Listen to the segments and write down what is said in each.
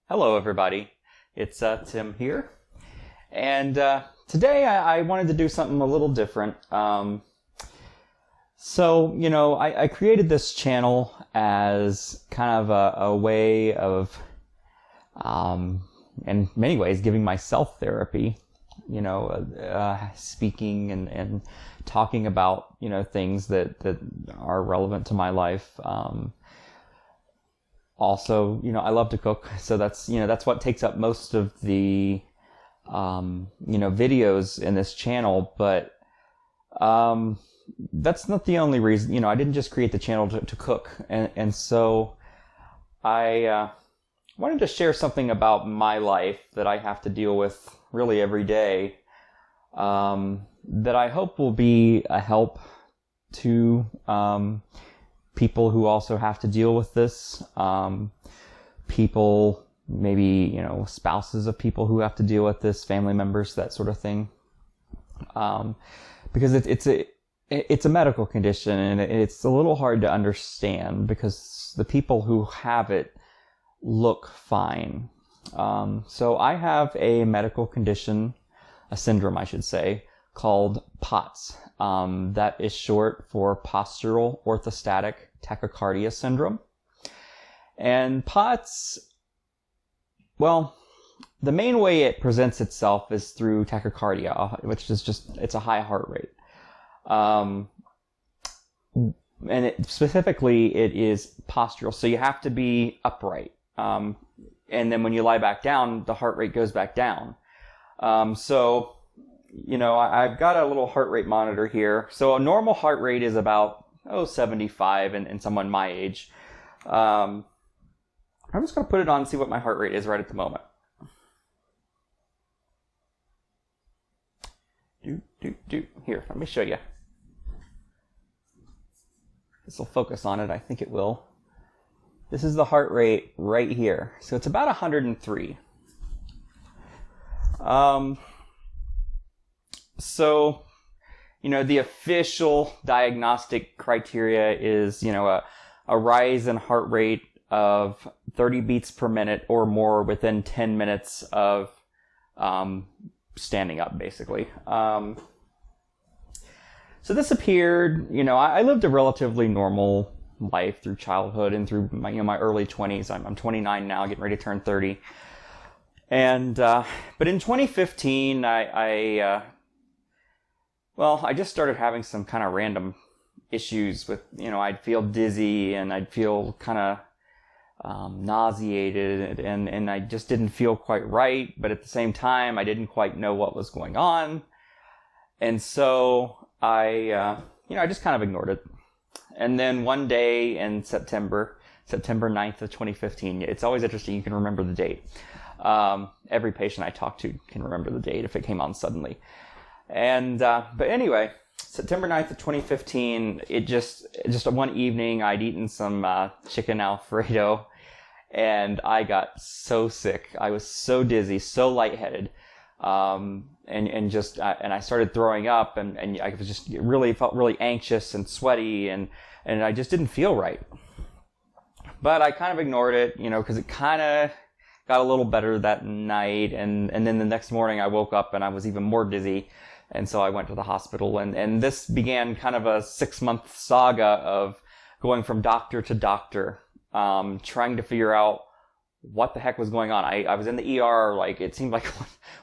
Hello, everybody. It's Tim here, and today I wanted to do something a little different. I created this channel as kind of a way of, in many ways, giving myself therapy. Speaking and talking about things that are relevant to my life. Also, I love to cook, so that's what takes up most of the, videos in this channel, but, that's not the only reason. I didn't just create the channel to cook, and so I, wanted to share something about my life that I have to deal with really every day, that I hope will be a help to, people who also have to deal with this, people, maybe, spouses of people who have to deal with this, family members, that sort of thing. Because it's a medical condition, and it's a little hard to understand because the people who have it look fine. So I have a medical condition, a syndrome, I should say, called POTS. That is short for postural orthostatic tachycardia syndrome. And POTS, well, the main way it presents itself is through tachycardia, which is it's a high heart rate. And specifically, it is postural. So you have to be upright. And then when you lie back down, the heart rate goes back down. I've got a little heart rate monitor here. So a normal heart rate is about 75 in someone my age. I'm just going to put it on and see what my heart rate is right at the moment. Here, let me show you. This will focus on it. I think it will. This is the heart rate right here. So it's about 103. The official diagnostic criteria is, a rise in heart rate of 30 beats per minute or more within 10 minutes of standing up, basically. So this appeared, I lived a relatively normal life through childhood and through my early 20s. I'm 29 now, getting ready to turn 30. And, but in 2015, I just started having some kind of random issues with, I'd feel dizzy and I'd feel kind of nauseated and I just didn't feel quite right. But at the same time, I didn't quite know what was going on. And so I just kind of ignored it. And then one day in September 9th of 2015, it's always interesting, you can remember the date. Every patient I talk to can remember the date if it came on suddenly. And, but anyway, September 9th of 2015, just one evening, I'd eaten some, chicken Alfredo, and I got so sick. I was so dizzy, so lightheaded, and I started throwing up, and I was just felt really anxious and sweaty, and I just didn't feel right. But I kind of ignored it, because it kind of got a little better that night, and then the next morning I woke up and I was even more dizzy. And so I went to the hospital, and this began kind of a 6-month saga of going from doctor to doctor, trying to figure out what the heck was going on. I was in the ER, it seemed like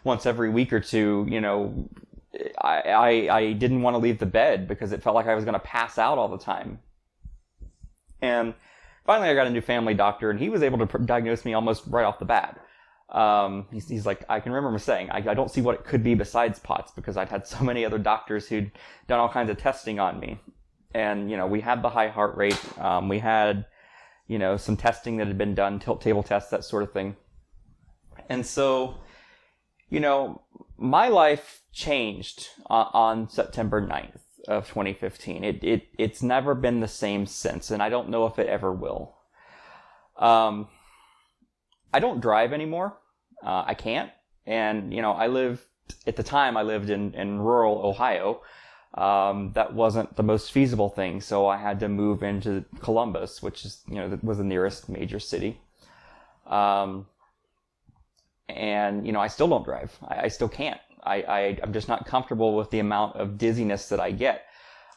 once every week or two, I didn't want to leave the bed because it felt like I was going to pass out all the time. And finally I got a new family doctor, and he was able to diagnose me almost right off the bat. He's like, I can remember him saying, I don't see what it could be besides POTS, because I'd had so many other doctors who'd done all kinds of testing on me. And, we had the high heart rate. We had, some testing that had been done, tilt table tests, that sort of thing. And so, my life changed on September 9th of 2015. It's never been the same since, and I don't know if it ever will. I don't drive anymore. I can't. And, at the time I lived in rural Ohio. That wasn't the most feasible thing. So I had to move into Columbus, which is, was the nearest major city. and, I still don't drive. I still can't. I'm just not comfortable with the amount of dizziness that I get.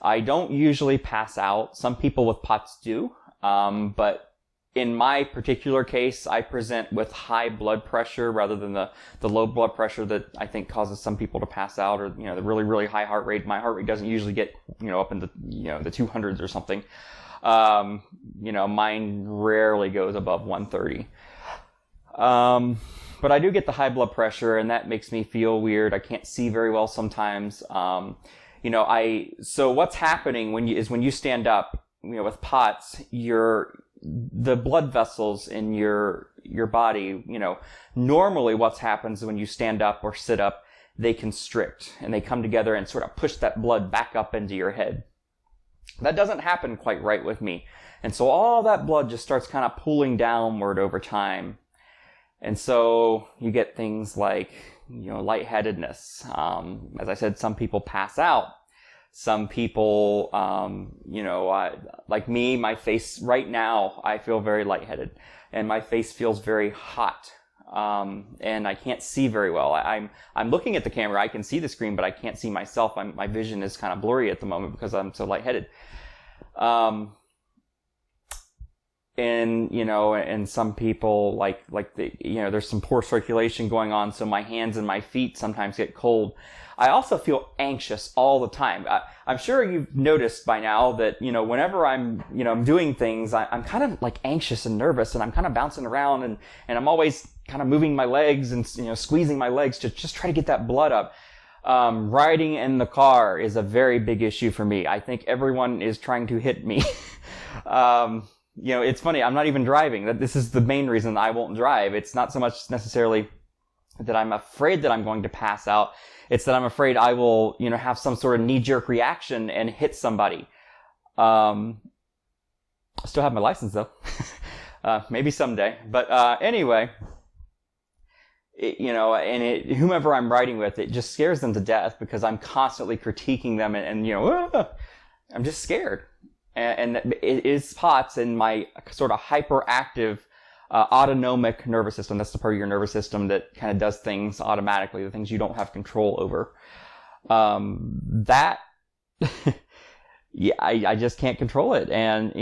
I don't usually pass out. Some people with POTS do, but in my particular case, I present with high blood pressure rather than the low blood pressure that I think causes some people to pass out, or, the really, really high heart rate. My heart rate doesn't usually get, up in the, the 200s or something. Mine rarely goes above 130. But I do get the high blood pressure, and that makes me feel weird. I can't see very well sometimes. So what's happening when you stand up, with POTS, the blood vessels in your body, normally what's happens when you stand up or sit up, they constrict and they come together and sort of push that blood back up into your head. That doesn't happen quite right with me. And so all that blood just starts kind of pooling downward over time. And so you get things like, lightheadedness. As I said, some people pass out. Some people, like me, my face right now, I feel very lightheaded, and my face feels very hot. And I can't see very well. I'm looking at the camera. I can see the screen, but I can't see myself. My vision is kind of blurry at the moment because I'm so lightheaded. And some people like there's some poor circulation going on, so my hands and my feet sometimes get cold. I also feel anxious all the time. I'm sure you've noticed by now that, whenever I'm doing things, I'm kind of like anxious and nervous, and I'm kind of bouncing around, and I'm always kind of moving my legs and, squeezing my legs to just try to get that blood up. Riding in the car is a very big issue for me. I think everyone is trying to hit me. It's funny. I'm not even driving. This is the main reason I won't drive. It's not so much necessarily that I'm afraid that I'm going to pass out. It's that I'm afraid I will, have some sort of knee-jerk reaction and hit somebody. I still have my license though. Maybe someday. But anyway, whomever I'm riding with, it just scares them to death because I'm constantly critiquing them and I'm just scared. And it is POTS in my sort of hyperactive autonomic nervous system. That's the part of your nervous system that kind of does things automatically, the things you don't have control over. I just can't control it. And,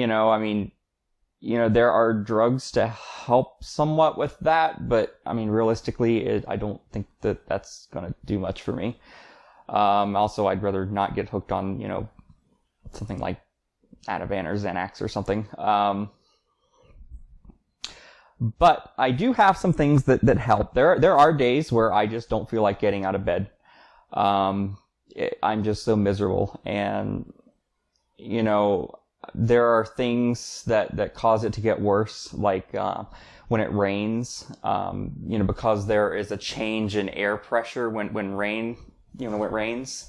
there are drugs to help somewhat with that, but realistically, I don't think that that's going to do much for me. Also, I'd rather not get hooked on, something like Ativan or Xanax or something. But I do have some things that help. There are days where I just don't feel like getting out of bed. I'm just so miserable. And, there are things that cause it to get worse, like when it rains, because there is a change in air pressure when it rains.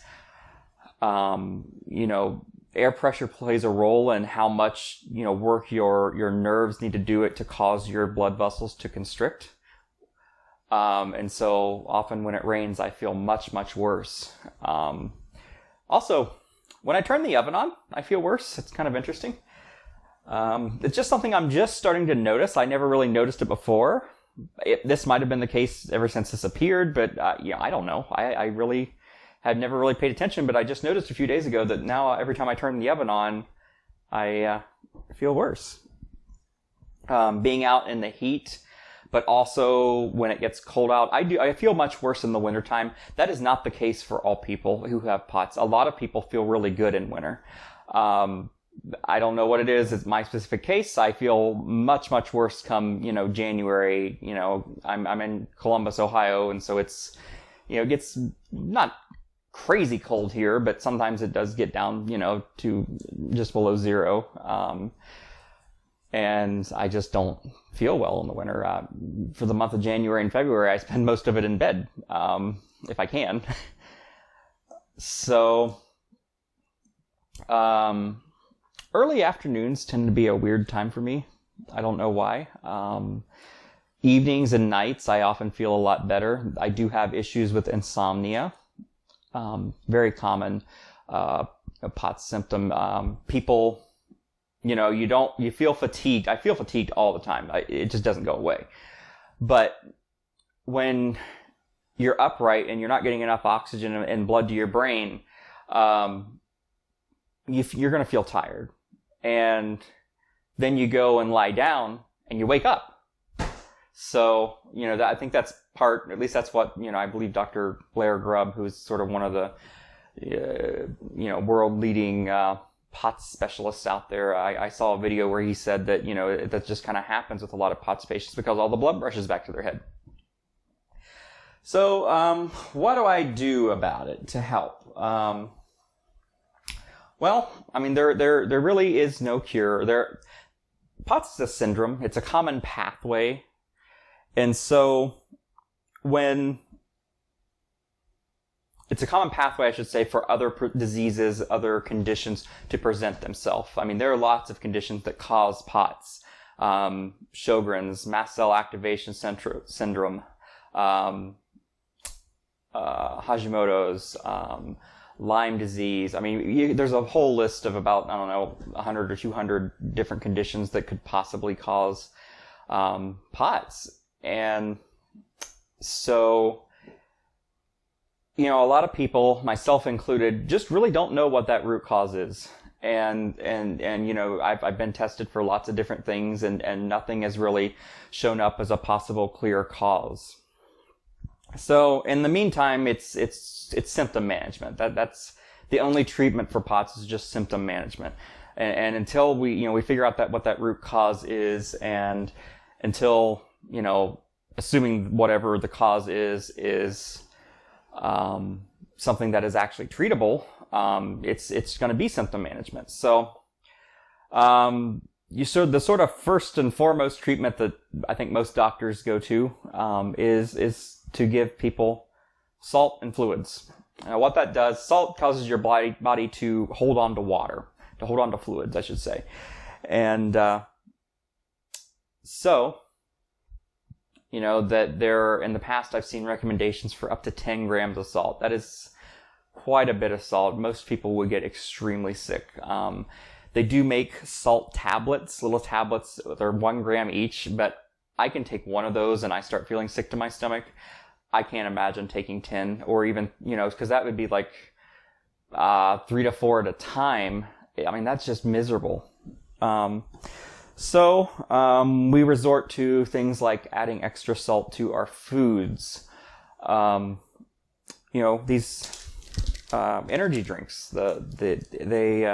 Air pressure plays a role in how much, work your nerves need to do it to cause your blood vessels to constrict. And so often when it rains, I feel much, much worse. Also, when I turn the oven on, I feel worse. It's kind of interesting. It's just something I'm just starting to notice. I never really noticed it before. This might have been the case ever since this appeared, but I don't know. I really had never really paid attention, but I just noticed a few days ago that now every time I turn the oven on, I feel worse. Being out in the heat, but also when it gets cold out, I feel much worse in the wintertime. That is not the case for all people who have POTS. A lot of people feel really good in winter. I don't know what it is. It's my specific case. I feel much, much worse come, January. I'm in Columbus, Ohio, and so it's, it gets not crazy cold here, but sometimes it does get down, to just below zero. And I just don't feel well in the winter. For the month of January and February, I spend most of it in bed, if I can. So, early afternoons tend to be a weird time for me. I don't know why. Evenings and nights, I often feel a lot better. I do have issues with insomnia. Very common POTS symptom. People, you feel fatigued. I feel fatigued all the time. It just doesn't go away. But when you're upright and you're not getting enough oxygen and blood to your brain, you're going to feel tired. And then you go and lie down and you wake up. So, I think that's at least that's what, I believe Dr. Blair Grubb, who's sort of one of the, world leading, POTS specialists out there. I saw a video where he said that, that just kind of happens with a lot of POTS patients because all the blood rushes back to their head. So, what do I do about it to help? Well, I mean, there really is no cure. POTS is a syndrome. It's a common pathway. And so it's a common pathway, I should say, for other diseases, other conditions to present themselves. I mean, there are lots of conditions that cause POTS. Sjogren's, mast cell activation syndrome, Hashimoto's, Lyme disease. I mean, there's a whole list of about, 100 or 200 different conditions that could possibly cause POTS. And so, a lot of people, myself included, just really don't know what that root cause is. And I've been tested for lots of different things, and nothing has really shown up as a possible clear cause. So in the meantime, it's symptom management. That's the only treatment for POTS is just symptom management. And until we figure out what that root cause is, and until, assuming whatever the cause is something that is actually treatable, it's going to be symptom management. So, the sort of first and foremost treatment that I think most doctors go to, is to give people salt and fluids. Now, what that does, salt causes your body to hold on to water, to hold on to fluids, I should say. And, that in the past I've seen recommendations for up to 10 grams of salt. That is quite a bit of salt. Most people would get extremely sick. They do make salt tablets, little tablets. They're 1 gram each, but I can take one of those and I start feeling sick to my stomach. I can't imagine taking 10 or even, because that would be like 3 to 4 at a time. I mean, that's just miserable. So we resort to things like adding extra salt to our foods. These energy drinks, they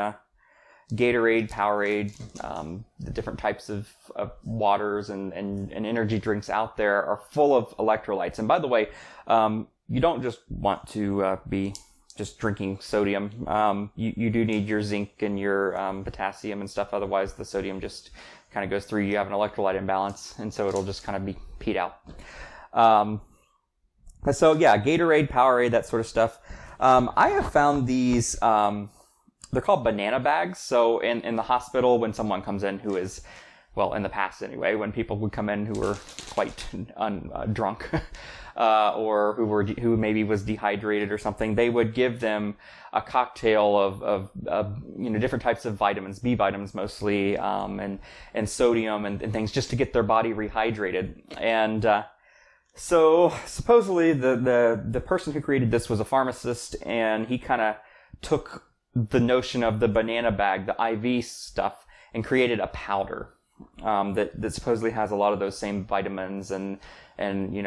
Gatorade, Powerade, the different types of waters and energy drinks out there are full of electrolytes. And by the way, you don't just want to be just drinking sodium. You do need your zinc and your potassium and stuff. Otherwise, the sodium just kind of goes through. You have an electrolyte imbalance, and so it'll just kind of be peed out. So yeah, Gatorade, Powerade, that sort of stuff. I have found these. They're called banana bags. So in the hospital, when someone comes in who is, well, in the past anyway, when people would come in who were quite drunk, or who maybe was dehydrated or something, they would give them a cocktail of different types of vitamins, B vitamins mostly, and sodium and things, just to get their body rehydrated. And so supposedly the person who created this was a pharmacist, and he kind of took the notion of the banana bag, the IV stuff, and created a powder that supposedly has a lot of those same vitamins and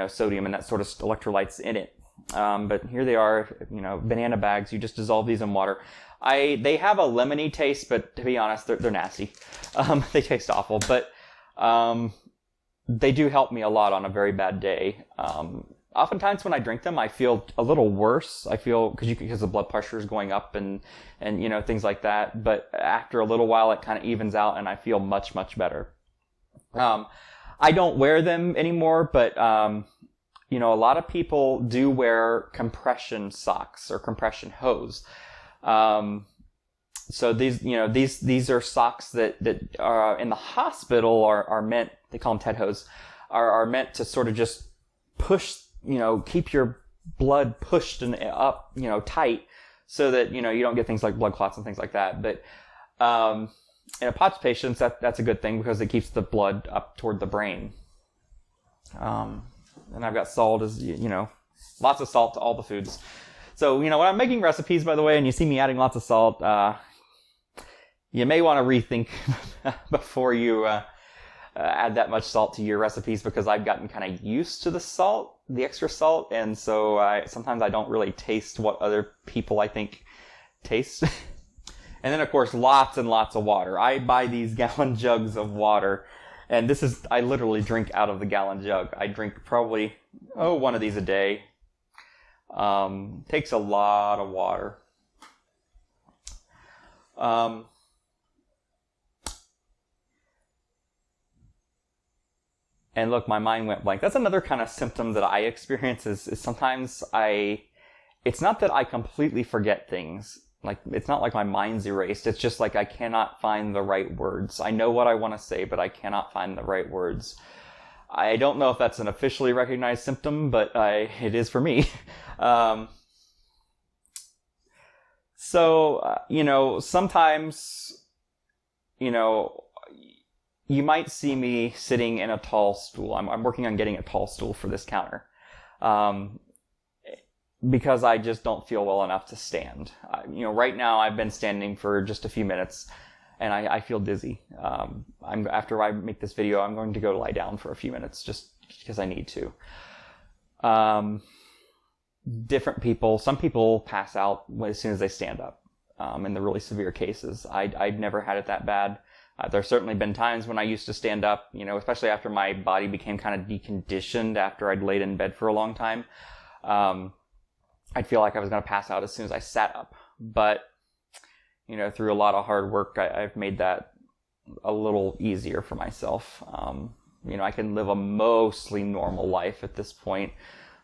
sodium and that sort of electrolytes in it. But here they are, banana bags. You just dissolve these in water. They have a lemony taste, but to be honest, they're nasty. They taste awful, but they do help me a lot on a very bad day. Oftentimes when I drink them, I feel a little worse. I feel because the blood pressure is going up and things like that. But after a little while, it kind of evens out, and I feel much, much better. I don't wear them anymore, but a lot of people do wear compression socks or compression hose. So these are socks that are in the hospital are meant. They call them TED hose. Are meant to sort of just push. Keep your blood pushed and up, tight, so that, you don't get things like blood clots and things like that. But, in a POTS patients, that's a good thing because it keeps the blood up toward the brain. And I've got salt as, lots of salt to all the foods. So, when I'm making recipes, by the way, and you see me adding lots of salt, you may want to rethink before you add that much salt to your recipes, because I've gotten kind of used to the salt, the extra salt, and so sometimes I don't really taste what other people, I think, taste. And then, of course, lots and lots of water. I buy these gallon jugs of water, and I literally drink out of the gallon jug. I drink probably, one of these a day. Takes a lot of water. And look, my mind went blank. That's another kind of symptom that I experience is sometimes it's not that I completely forget things. Like, it's not like my mind's erased. It's just like I cannot find the right words. I know what I want to say, but I cannot find the right words. I don't know if that's an officially recognized symptom, but it is for me. Sometimes, you might see me sitting in a tall stool. I'm working on getting a tall stool for this counter. Because I just don't feel well enough to stand. Right now I've been standing for just a few minutes, and I feel dizzy. After I make this video, I'm going to go lie down for a few minutes just because I need to. Different people, some people pass out as soon as they stand up, in the really severe cases. I've never had it that bad. There's certainly been times when I used to stand up, especially after my body became kind of deconditioned after I'd laid in bed for a long time. I'd feel like I was going to pass out as soon as I sat up. But, through a lot of hard work, I've made that a little easier for myself. I can live a mostly normal life at this point.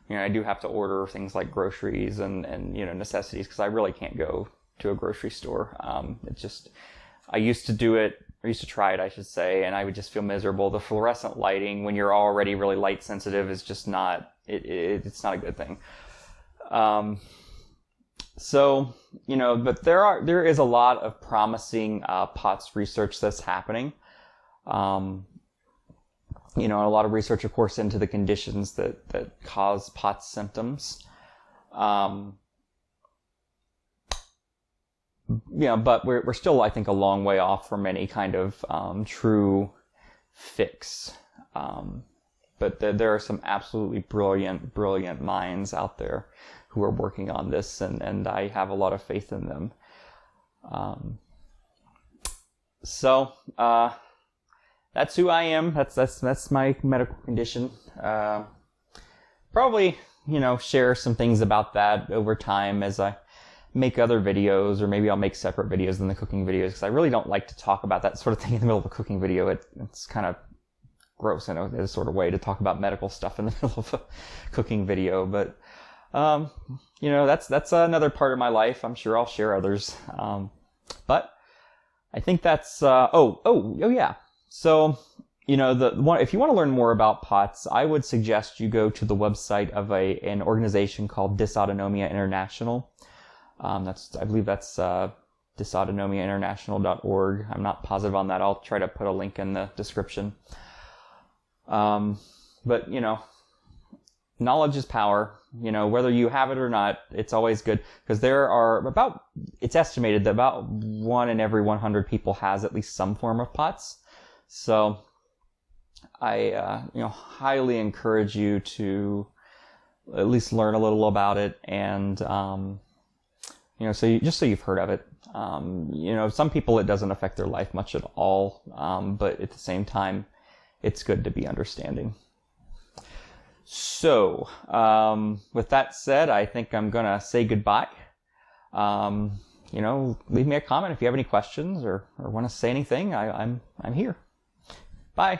I do have to order things like groceries and necessities, because I really can't go to a grocery store. I used to try it, I should say, and I would just feel miserable. The fluorescent lighting, when you're already really light sensitive, is just not, it's not a good thing. But there is a lot of promising POTS research that's happening. A lot of research, of course, into the conditions that cause POTS symptoms. But we're still, I think, a long way off from any kind of true fix. But there are some absolutely brilliant minds out there who are working on this, and I have a lot of faith in them. That's who I am. That's my medical condition. Probably, share some things about that over time as I make other videos, or maybe I'll make separate videos than the cooking videos, because I really don't like to talk about that sort of thing in the middle of a cooking video. It's kind of gross in a sort of way to talk about medical stuff in the middle of a cooking video, but that's another part of my life. I'm sure I'll share others. But I think that's yeah. So, if you want to learn more about POTS, I would suggest you go to the website of an organization called Dysautonomia International. I believe that's dysautonomiainternational.org. I'm not positive on that. I'll try to put a link in the description. But knowledge is power. Whether you have it or not, it's always good, because it's estimated that about 1 in every 100 people has at least some form of POTS. So I, highly encourage you to at least learn a little about it, and, so you've heard of it. Some people it doesn't affect their life much at all, but at the same time, it's good to be understanding. So, with that said, I think I'm gonna say goodbye. Leave me a comment if you have any questions or want to say anything. I'm here. Bye.